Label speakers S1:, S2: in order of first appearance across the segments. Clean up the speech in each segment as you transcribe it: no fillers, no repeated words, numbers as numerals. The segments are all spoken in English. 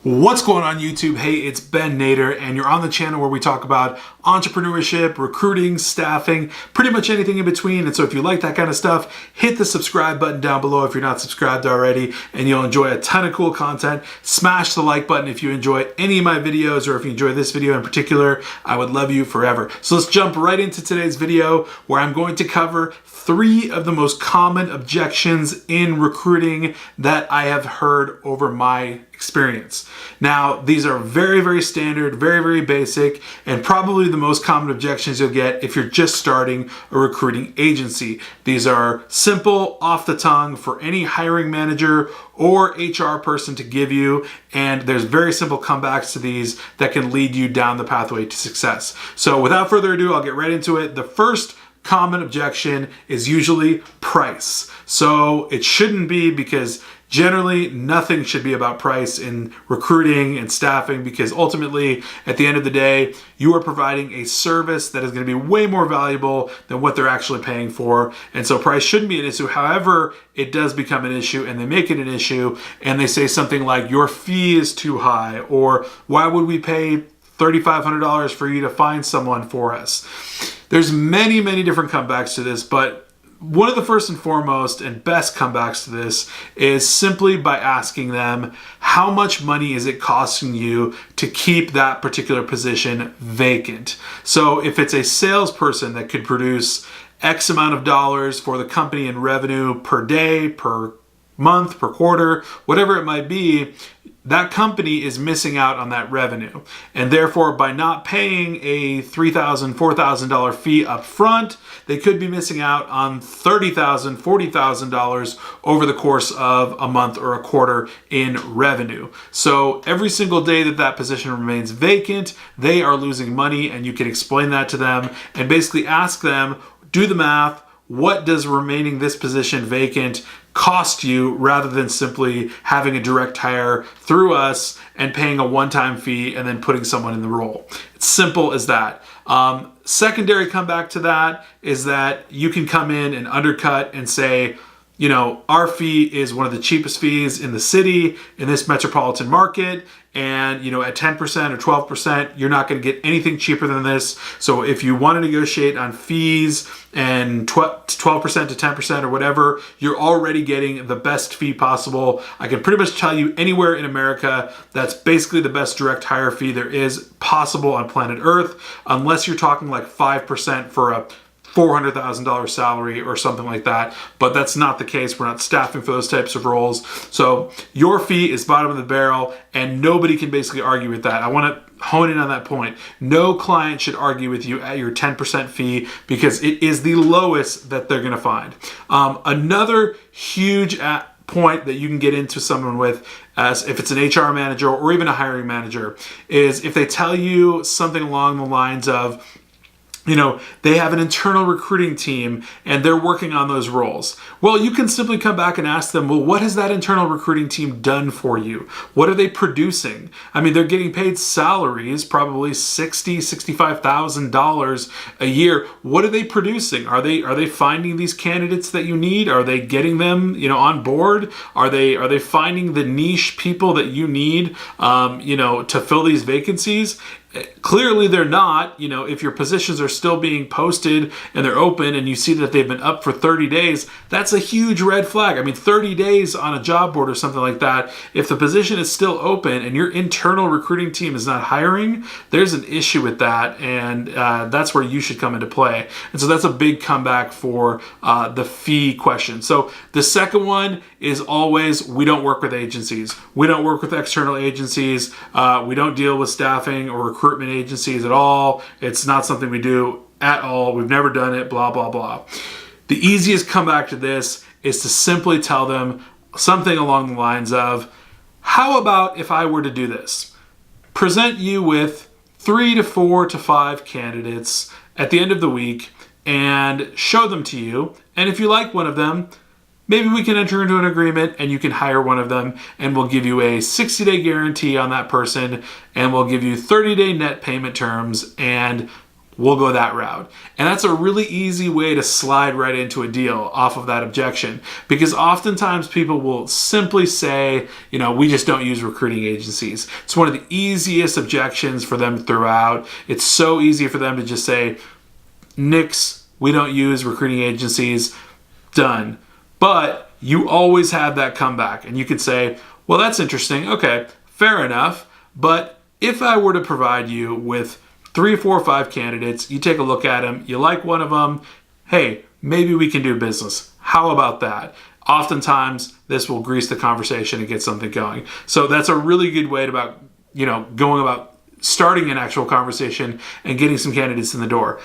S1: What's going on YouTube? Hey, it's Ben Nader, and you're on the channel where we talk about entrepreneurship, recruiting, staffing, pretty much anything in between. And so if you like that kind of stuff, hit the subscribe button down below if you're not subscribed already, and you'll enjoy a ton of cool content. Smash the like button if you enjoy any of my videos, or if you enjoy this video in particular. I would love you forever. So let's jump right into today's video, where I'm going to cover 3 of the most common objections in recruiting that I have heard over my experience. Now, these are very, very standard, very, very basic, and probably the most common objections you'll get if you're just starting a recruiting agency. These are simple, off the tongue for any hiring manager or HR person to give you, and there's very simple comebacks to these that can lead you down the pathway to success. So without further ado, I'll get right into it. The first common objection is usually price. So it shouldn't be, because generally nothing should be about price in recruiting and staffing, because ultimately at the end of the day, you are providing a service that is going to be way more valuable than what they're actually paying for. And so price shouldn't be an issue. However, it does become an issue, and they make it an issue, and they say something like, your fee is too high, or why would we pay $3,500 for you to find someone for us? There's many, many different comebacks to this, but one of the first and foremost and best comebacks to this is simply by asking them, how much money is it costing you to keep that particular position vacant? So if it's a salesperson that could produce X amount of dollars for the company in revenue per day, per month, per quarter, whatever it might be, that company is missing out on that revenue. And therefore, by not paying a $3,000, $4,000 fee up front, they could be missing out on $30,000, $40,000 over the course of a month or a quarter in revenue. So every single day that that position remains vacant, they are losing money, and you can explain that to them and basically ask them, do the math. What does remaining this position vacant cost you, rather than simply having a direct hire through us and paying a one-time fee and then putting someone in the role? It's simple as that. Secondary comeback to that is that you can come in and undercut and say, you know, our fee is one of the cheapest fees in the city, in this metropolitan market, and, you know, at 10% or 12%, you're not going to get anything cheaper than this. So if you want to negotiate on fees and 12% to 10% or whatever, you're already getting the best fee possible. I can pretty much tell you anywhere in America, that's basically the best direct hire fee there is possible on planet Earth, unless you're talking like 5% for a $400,000 salary or something like that, but that's not the case. We're not staffing for those types of roles. So your fee is bottom of the barrel, and nobody can basically argue with that. I want to hone in on that point. No client should argue with you at your 10% fee, because it is the lowest that they're going to find. Another huge point that you can get into someone with, as if it's an HR manager or even a hiring manager, is if they tell you something along the lines of, you know, they have an internal recruiting team and they're working on those roles. Well, you can simply come back and ask them, well, what has that internal recruiting team done for you? What are they producing? I mean, they're getting paid salaries, probably $60,000, $65,000 a year. What are they producing? Are they finding these candidates that you need? Are they getting them, you know, on board? Are they finding the niche people that you need, you know, to fill these vacancies? Clearly they're not. You know, if your positions are still being posted and they're open and you see that they've been up for 30 days, that's a huge red flag. I mean, 30 days on a job board or something like that, if the position is still open and your internal recruiting team is not hiring, there's an issue with that, and that's where you should come into play. And so that's a big comeback for the fee question. So the second one is always, we don't work with agencies. We don't work with external agencies. We don't deal with staffing or recruitment agencies at all. It's not something we do at all. We've never done it, blah, blah, blah. The easiest comeback to this is to simply tell them something along the lines of, how about if I were to do this? Present you with 3 to 4 to 5 candidates at the end of the week and show them to you. And if you like one of them, maybe we can enter into an agreement and you can hire one of them, and we'll give you a 60-day guarantee on that person, and we'll give you 30-day net payment terms, and we'll go that route. And that's a really easy way to slide right into a deal off of that objection, because oftentimes people will simply say, we just don't use recruiting agencies. It's one of the easiest objections for them to throw out. It's so easy for them to just say, nix, we don't use recruiting agencies, done. But you always have that comeback, and you could say, well, that's interesting. Okay, fair enough. But if I were to provide you with 3, 4, 5 candidates, you take a look at them, you like one of them, hey, maybe we can do business. How about that? Oftentimes, this will grease the conversation and get something going. So that's a really good way about, going about starting an actual conversation and getting some candidates in the door.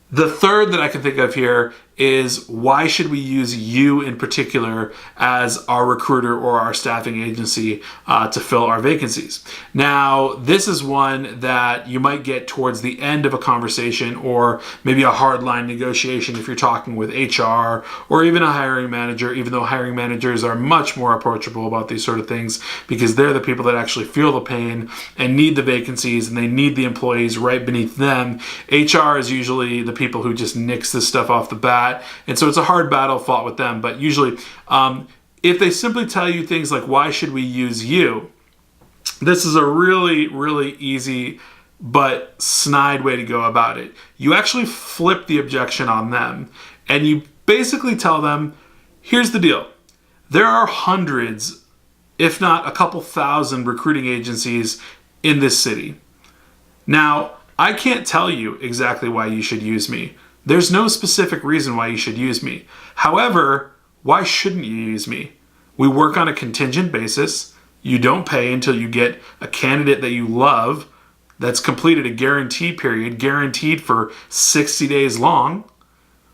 S1: The third that I can think of here is, why should we use you in particular as our recruiter or our staffing agency to fill our vacancies? Now, this is one that you might get towards the end of a conversation, or maybe a hardline negotiation if you're talking with HR or even a hiring manager, even though hiring managers are much more approachable about these sort of things, because they're the people that actually feel the pain and need the vacancies, and they need the employees right beneath them. HR is usually the people who just nix this stuff off the bat. And so it's a hard battle fought with them. But usually, if they simply tell you things like, why should we use you? This is a really, really easy but snide way to go about it. You actually flip the objection on them, and you basically tell them, here's the deal. There are hundreds, if not a couple thousand, recruiting agencies in this city. Now, I can't tell you exactly why you should use me. There's no specific reason why you should use me. However, why shouldn't you use me? We work on a contingent basis. You don't pay until you get a candidate that you love that's completed a guarantee period, guaranteed for 60 days long.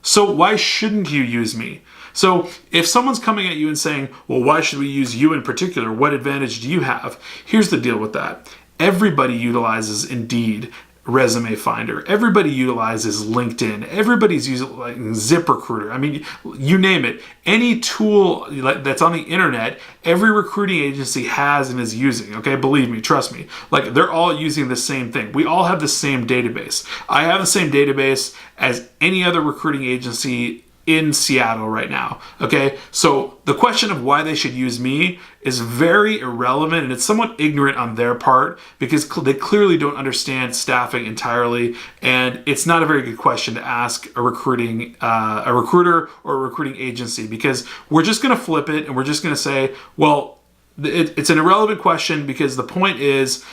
S1: So why shouldn't you use me? So if someone's coming at you and saying, well, why should we use you in particular? What advantage do you have? Here's the deal with that. Everybody utilizes Indeed, Resume Finder. Everybody utilizes LinkedIn. Everybody's using like ZipRecruiter. I mean, you name it. Any tool that's on the internet, every recruiting agency has and is using. Okay, believe me, trust me. Like, they're all using the same thing. We all have the same database. I have the same database as any other recruiting agency in Seattle right now. Okay, so the question of why they should use me is very irrelevant, and it's somewhat ignorant on their part, because they clearly don't understand staffing entirely, and it's not a very good question to ask a recruiter or a recruiting agency, because we're just going to flip it and we're just going to say, well, it's an irrelevant question, because the point is,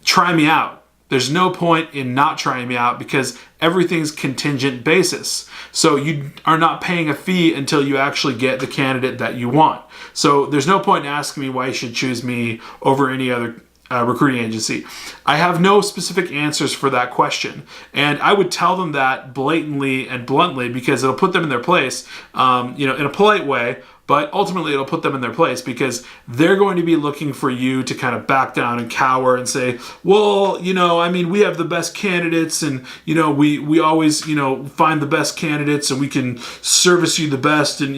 S1: try me out. There's no point in not trying me out, because everything's contingent basis. So you are not paying a fee until you actually get the candidate that you want. So there's no point in asking me why you should choose me over any other recruiting agency. I have no specific answers for that question. And I would tell them that blatantly and bluntly, because it'll put them in their place, in a polite way. But ultimately, it'll put them in their place, because they're going to be looking for you to kind of back down and cower and say, well, we have the best candidates, and, we always, find the best candidates, and we can service you the best. And,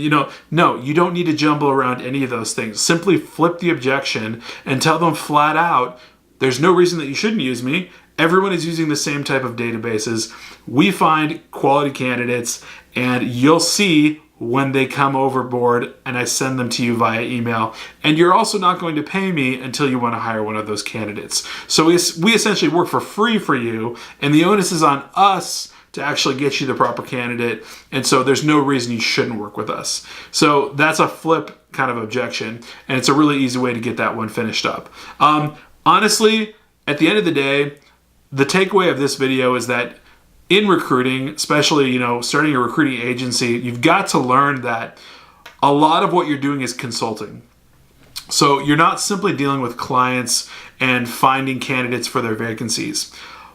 S1: no, you don't need to jumble around any of those things. Simply flip the objection and tell them flat out, there's no reason that you shouldn't use me. Everyone is using the same type of databases. We find quality candidates, and you'll see when they come overboard, and I send them to you via email. And you're also not going to pay me until you want to hire one of those candidates. So we essentially work for free for you, and the onus is on us to actually get you the proper candidate. And so there's no reason you shouldn't work with us. So that's a flip kind of objection, and it's a really easy way to get that one finished up. Honestly, at the end of the day, the takeaway of this video is that in recruiting, especially, starting a recruiting agency, you've got to learn that a lot of what you're doing is consulting. So you're not simply dealing with clients and finding candidates for their vacancies.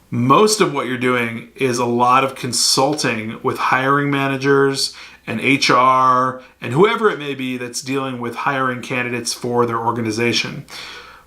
S1: Most of what you're doing is a lot of consulting with hiring managers and HR and whoever it may be that's dealing with hiring candidates for their organization.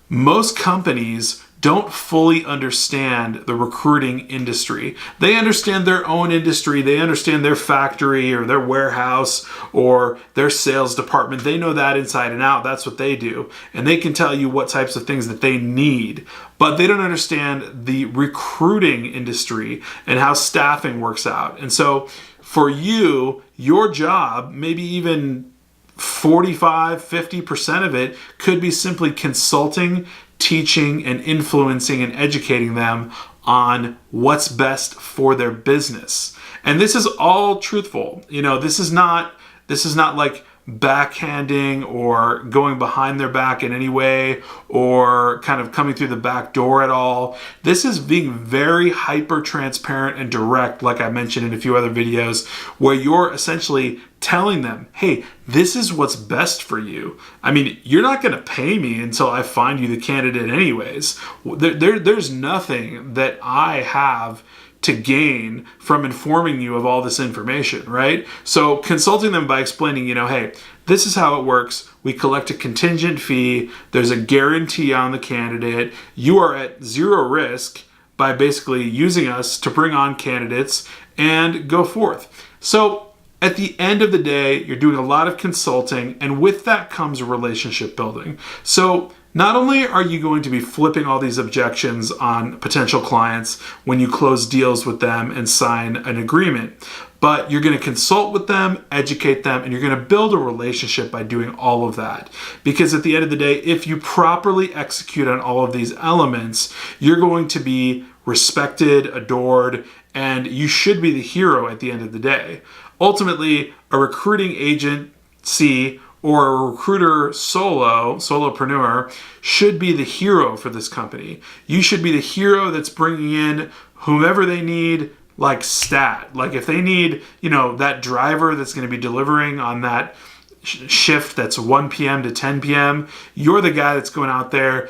S1: Most companies don't fully understand the recruiting industry. They understand their own industry. They understand their factory or their warehouse or their sales department. They know that inside and out. That's what they do. And they can tell you what types of things that they need. But they don't understand the recruiting industry and how staffing works out. And so for you, your job, maybe even 45-50% of it could be simply consulting, teaching, and influencing and educating them on what's best for their business. And this is all truthful. This is not like backhanding or going behind their back in any way or kind of coming through the back door at all. This is being very hyper transparent and direct, like I mentioned in a few other videos, where you're essentially telling them, hey, this is what's best for you. I mean, you're not going to pay me until I find you the candidate anyways. There's nothing that I have to gain from informing you of all this information, right? So consulting them by explaining, hey, this is how it works. We collect a contingent fee. There's a guarantee on the candidate. You are at zero risk by basically using us to bring on candidates and go forth. So at the end of the day, you're doing a lot of consulting, and with that comes relationship building. So not only are you going to be flipping all these objections on potential clients when you close deals with them and sign an agreement, but you're going to consult with them, educate them, and you're going to build a relationship by doing all of that. Because at the end of the day, if you properly execute on all of these elements, you're going to be respected, adored, and you should be the hero at the end of the day. Ultimately, a recruiting agency or a recruiter solopreneur should be the hero for this company. You should be the hero that's bringing in whomever they need, like stat. Like if they need, that driver that's going to be delivering on that shift that's 1 p.m. to 10 p.m., you're the guy that's going out there.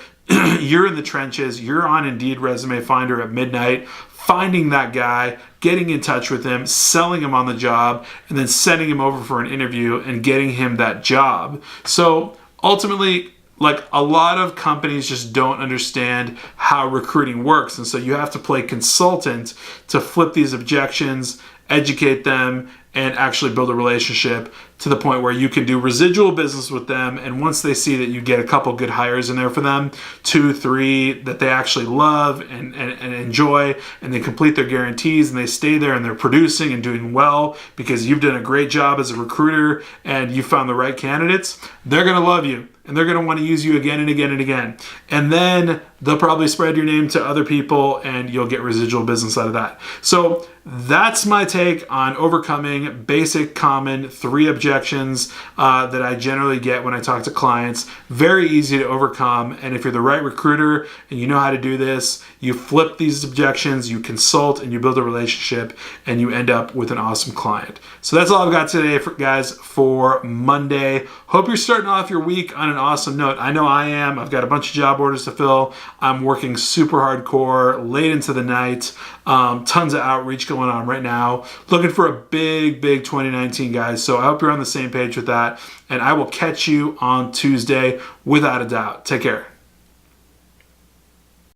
S1: You're in the trenches. You're on Indeed Resume Finder at midnight, finding that guy, getting in touch with him, selling him on the job, and then sending him over for an interview and getting him that job. So ultimately, like a lot of companies just don't understand how recruiting works. And so you have to play consultant to flip these objections, educate them, and actually build a relationship to the point where you can do residual business with them. And once they see that you get a couple good hires in there for them, 2, 3 that they actually love and enjoy, and they complete their guarantees and they stay there and they're producing and doing well because you've done a great job as a recruiter and you found the right candidates, they're going to love you. And they're going to want to use you again and again and again. And then they'll probably spread your name to other people and you'll get residual business out of that. So that's my take on overcoming basic common 3 objections that I generally get when I talk to clients. Very easy to overcome. And if you're the right recruiter and you know how to do this, you flip these objections, you consult, and you build a relationship, and you end up with an awesome client. So that's all I've got today, guys, for Monday. Hope you're starting off your week on an awesome note. I know I am. I've got a bunch of job orders to fill. I'm working super hardcore, late into the night. Tons of outreach going on right now. Looking for a big 2019, guys. So I hope you're on the same page with that. And I will catch you on Tuesday without a doubt. Take care.